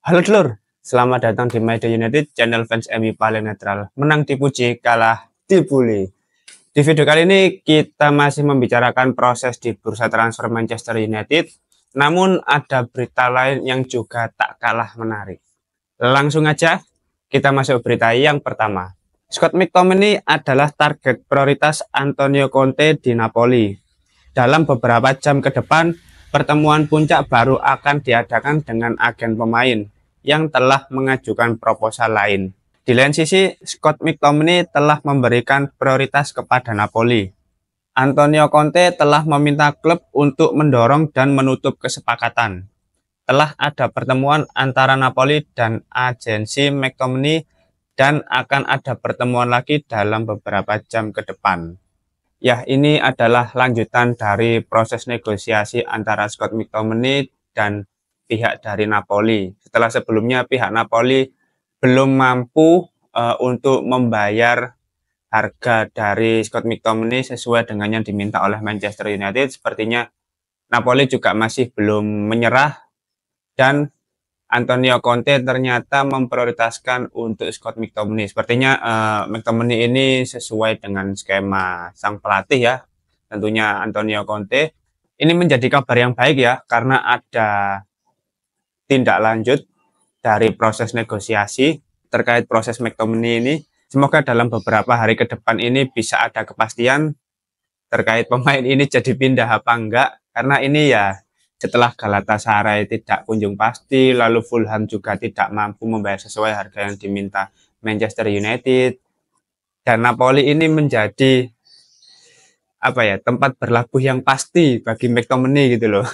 Halo Dulur, selamat datang di My Day United, channel fans MU paling netral. Menang dipuji, kalah dibully. Di video kali ini kita masih membicarakan proses di bursa transfer Manchester United. Namun ada berita lain yang juga tak kalah menarik. Langsung aja kita masuk berita yang pertama. Scott McTominay adalah target prioritas Antonio Conte di Napoli. Dalam beberapa jam ke depan, pertemuan puncak baru akan diadakan dengan agen pemain yang telah mengajukan proposal lain. Di lain sisi, Scott McTominay telah memberikan prioritas kepada Napoli. Antonio Conte telah meminta klub untuk mendorong dan menutup kesepakatan. Telah ada pertemuan antara Napoli dan agensi McTominay dan akan ada pertemuan lagi dalam beberapa jam ke depan. Ya, ini adalah lanjutan dari proses negosiasi antara Scott McTominay dan pihak dari Napoli. Setelah sebelumnya pihak Napoli belum mampu untuk membayar harga dari Scott McTominay sesuai dengan yang diminta oleh Manchester United. Sepertinya Napoli juga masih belum menyerah dan Antonio Conte ternyata memprioritaskan untuk Scott McTominay. Sepertinya McTominay ini sesuai dengan skema sang pelatih ya. Tentunya Antonio Conte. Ini menjadi kabar yang baik ya, karena ada tindak lanjut dari proses negosiasi terkait proses McTominay ini. Semoga dalam beberapa hari ke depan ini bisa ada kepastian terkait pemain ini jadi pindah apa enggak. Karena ini ya setelah Galatasaray tidak kunjung pasti, lalu Fulham juga tidak mampu membayar sesuai harga yang diminta Manchester United. Dan Napoli ini menjadi apa ya, tempat berlabuh yang pasti bagi McTominay gitu loh.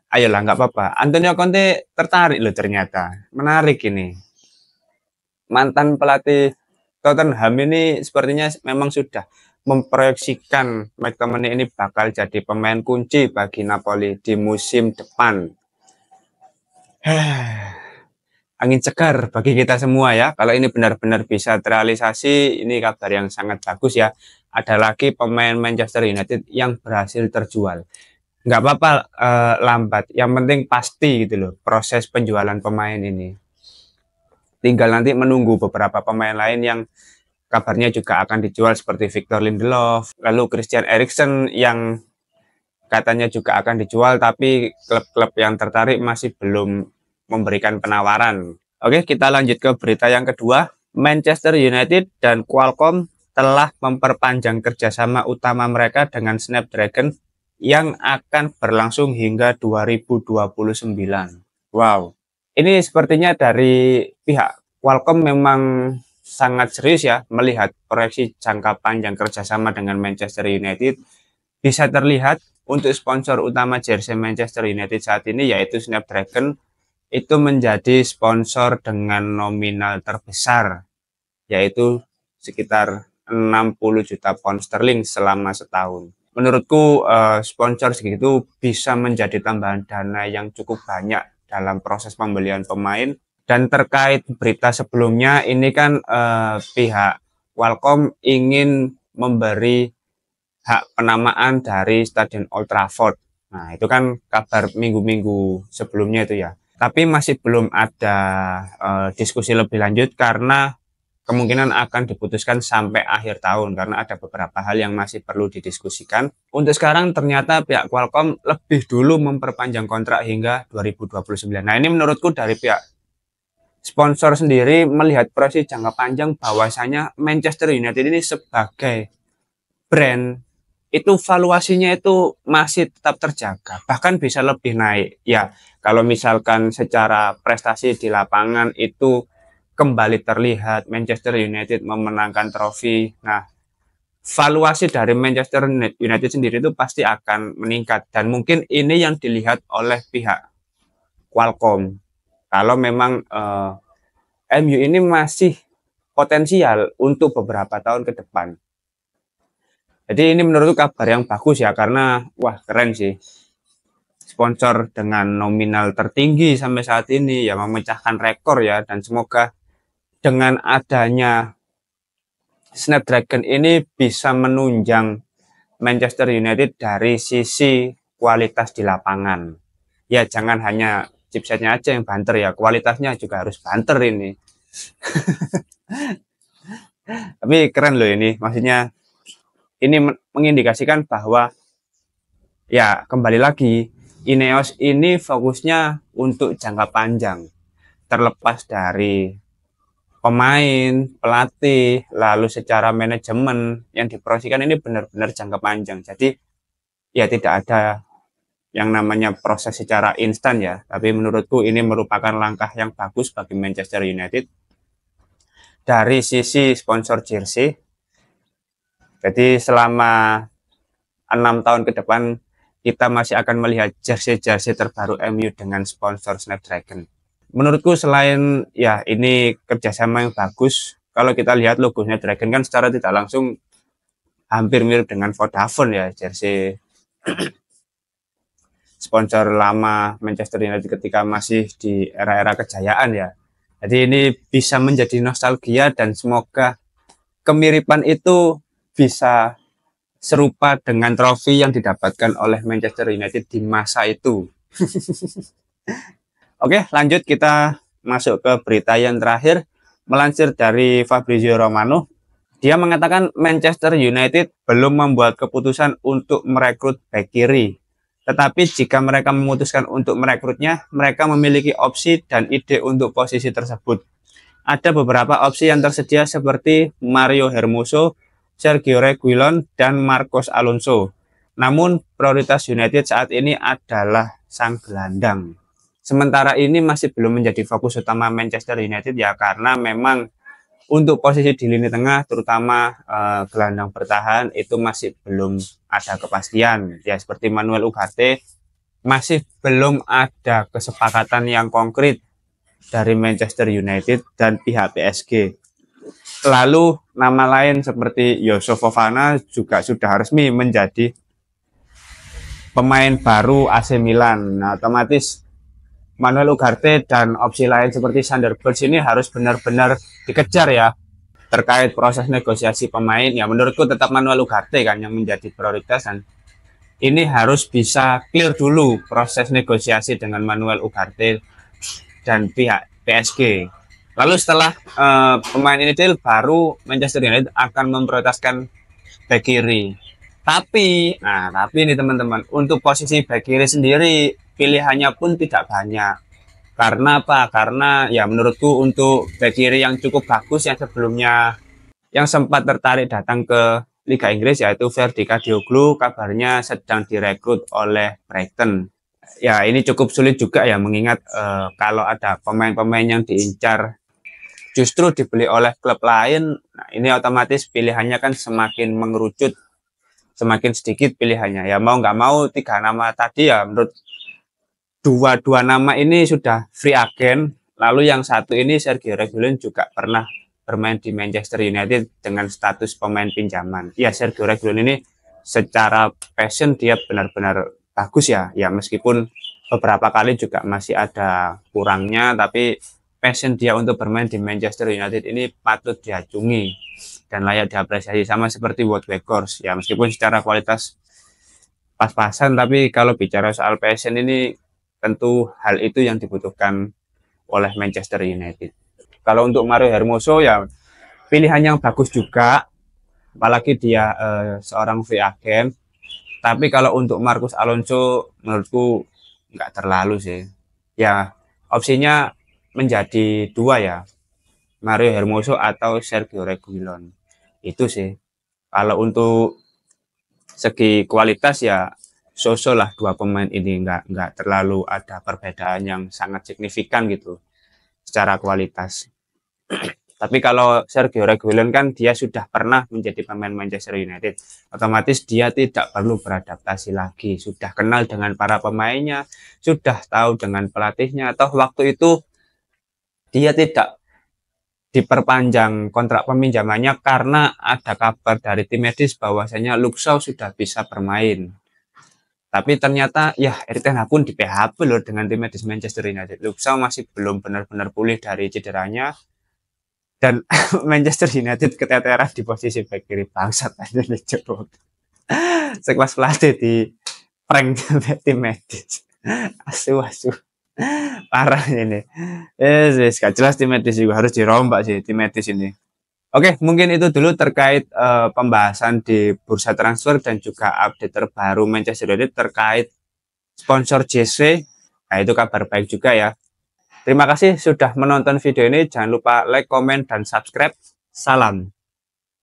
Ayolah, nggak apa-apa. Antonio Conte tertarik loh ternyata. Menarik ini. Mantan pelatih Tottenham ini sepertinya memang sudah memproyeksikan McTominay ini bakal jadi pemain kunci bagi Napoli di musim depan. Angin segar bagi kita semua ya. Kalau ini benar-benar bisa terrealisasi, ini kabar yang sangat bagus ya. Ada lagi pemain Manchester United yang berhasil terjual. Nggak apa-apa lambat, yang penting pasti gitu loh proses penjualan pemain ini. Tinggal nanti menunggu beberapa pemain lain yang kabarnya juga akan dijual seperti Victor Lindelof, lalu Christian Eriksen yang katanya juga akan dijual, tapi klub-klub yang tertarik masih belum memberikan penawaran. Oke, kita lanjut ke berita yang kedua. Manchester United dan Qualcomm telah memperpanjang kerjasama utama mereka dengan Snapdragon yang akan berlangsung hingga 2029. Wow, ini sepertinya dari pihak Qualcomm memang sangat serius ya melihat proyeksi jangka panjang kerjasama dengan Manchester United. Bisa terlihat untuk sponsor utama jersey Manchester United saat ini yaitu Snapdragon itu menjadi sponsor dengan nominal terbesar, yaitu sekitar 60 juta pound sterling selama setahun. Menurutku sponsor segitu bisa menjadi tambahan dana yang cukup banyak dalam proses pembelian pemain. Dan terkait berita sebelumnya, ini kan pihak Qualcomm ingin memberi hak penamaan dari Stadion Old Trafford. Nah, itu kan kabar minggu-minggu sebelumnya itu ya. Tapi masih belum ada diskusi lebih lanjut karena kemungkinan akan diputuskan sampai akhir tahun karena ada beberapa hal yang masih perlu didiskusikan. Untuk sekarang ternyata pihak Qualcomm lebih dulu memperpanjang kontrak hingga 2029. Nah, ini menurutku dari pihak sponsor sendiri melihat proyeksi jangka panjang bahwasanya Manchester United ini sebagai brand itu valuasinya itu masih tetap terjaga, bahkan bisa lebih naik. Ya, kalau misalkan secara prestasi di lapangan itu kembali terlihat Manchester United memenangkan trofi. Nah, valuasi dari Manchester United sendiri itu pasti akan meningkat dan mungkin ini yang dilihat oleh pihak Qualcomm. Kalau memang MU ini masih potensial untuk beberapa tahun ke depan. Jadi ini menurutku kabar yang bagus ya karena wah keren sih. Sponsor dengan nominal tertinggi sampai saat ini ya memecahkan rekor ya dan semoga dengan adanya Snapdragon ini bisa menunjang Manchester United dari sisi kualitas di lapangan. Ya jangan hanya chipsetnya aja yang banter ya, kualitasnya juga harus banter ini. Tapi keren loh ini, maksudnya ini mengindikasikan bahwa ya kembali lagi Ineos ini fokusnya untuk jangka panjang, terlepas dari pemain, pelatih, lalu secara manajemen yang dipromosikan ini benar-benar jangka panjang. Jadi ya tidak ada yang namanya proses secara instan ya. Tapi menurutku ini merupakan langkah yang bagus bagi Manchester United dari sisi sponsor jersey. Jadi selama 6 tahun ke depan kita masih akan melihat jersey-jersey terbaru MU dengan sponsor Snapdragon. Menurutku selain ya ini kerjasama yang bagus, kalau kita lihat logonya Dragon kan secara tidak langsung hampir mirip dengan Vodafone ya, jersey sponsor lama Manchester United ketika masih di era-era kejayaan ya. Jadi ini bisa menjadi nostalgia dan semoga kemiripan itu bisa serupa dengan trofi yang didapatkan oleh Manchester United di masa itu. Oke, lanjut kita masuk ke berita yang terakhir. Melansir dari Fabrizio Romano, dia mengatakan Manchester United belum membuat keputusan untuk merekrut bek kiri. Tetapi jika mereka memutuskan untuk merekrutnya, mereka memiliki opsi dan ide untuk posisi tersebut. Ada beberapa opsi yang tersedia seperti Mario Hermoso, Sergio Reguilon, dan Marcos Alonso. Namun prioritas United saat ini adalah sang gelandang. Sementara ini masih belum menjadi fokus utama Manchester United ya, karena memang untuk posisi di lini tengah terutama gelandang bertahan itu masih belum ada kepastian ya, seperti Manuel Ugarte masih belum ada kesepakatan yang konkret dari Manchester United dan pihak PSG. Lalu nama lain seperti Youssouf Fofana juga sudah resmi menjadi pemain baru AC Milan. Nah, otomatis Manuel Ugarte dan opsi lain seperti Sander Berge ini harus benar-benar dikejar ya. Terkait proses negosiasi pemain ya, menurutku tetap Manuel Ugarte kan yang menjadi prioritas, dan ini harus bisa clear dulu proses negosiasi dengan Manuel Ugarte dan pihak PSG. Lalu setelah pemain ini deal, baru Manchester United akan memprioritaskan bek kiri. Tapi ini teman-teman, untuk posisi bek kiri sendiri pilihannya pun tidak banyak. Karena apa? Karena ya menurutku untuk bek kiri yang cukup bagus yang sebelumnya yang sempat tertarik datang ke Liga Inggris yaitu Ferdi Kadioglu, kabarnya sedang direkrut oleh Brighton. Ya ini cukup sulit juga ya, mengingat kalau ada pemain-pemain yang diincar justru dibeli oleh klub lain, nah ini otomatis pilihannya kan semakin mengerucut, semakin sedikit pilihannya. Ya mau nggak mau 3 nama tadi ya, menurut dua nama ini sudah free agent. Lalu yang satu ini Sergio Reguilon juga pernah bermain di Manchester United dengan status pemain pinjaman. Ya Sergio Reguilon ini secara passion dia benar-benar bagus ya. Ya meskipun beberapa kali juga masih ada kurangnya, tapi passion dia untuk bermain di Manchester United ini patut diacungi dan layak diapresiasi, sama seperti Wout Weghorst. Ya meskipun secara kualitas pas-pasan, tapi kalau bicara soal passion ini tentu hal itu yang dibutuhkan oleh Manchester United. Kalau untuk Mario Hermoso ya pilihan yang bagus juga, apalagi dia seorang free agent. Tapi kalau untuk Marcos Alonso menurutku nggak terlalu sih. Ya opsinya menjadi 2 ya, Mario Hermoso atau Sergio Reguilon. Itu sih. Kalau untuk segi kualitas ya so-so lah 2 pemain ini, nggak terlalu ada perbedaan yang sangat signifikan gitu secara kualitas. Tapi kalau Sergio Reguilon kan dia sudah pernah menjadi pemain Manchester United, otomatis dia tidak perlu beradaptasi lagi, sudah kenal dengan para pemainnya, sudah tahu dengan pelatihnya. Atau waktu itu dia tidak diperpanjang kontrak peminjamannya karena ada kabar dari tim medis bahwasanya Luke Shaw sudah bisa bermain. Tapi ternyata ya Erik ten Hag pun di PHP loh dengan tim medis Manchester United. Luke Shaw masih belum benar-benar pulih dari cederanya, dan Manchester United keteteran di posisi bek kiri. Bangsat aja nih coba. Sekelas pelatih di prank tim medis. Asu. Parah ini. Gak jelas tim medis juga harus dirombak sih tim medis ini. Oke, mungkin itu dulu terkait pembahasan di bursa transfer dan juga update terbaru Manchester United terkait sponsor JC. Nah, itu kabar baik juga ya. Terima kasih sudah menonton video ini. Jangan lupa like, komen, dan subscribe. Salam.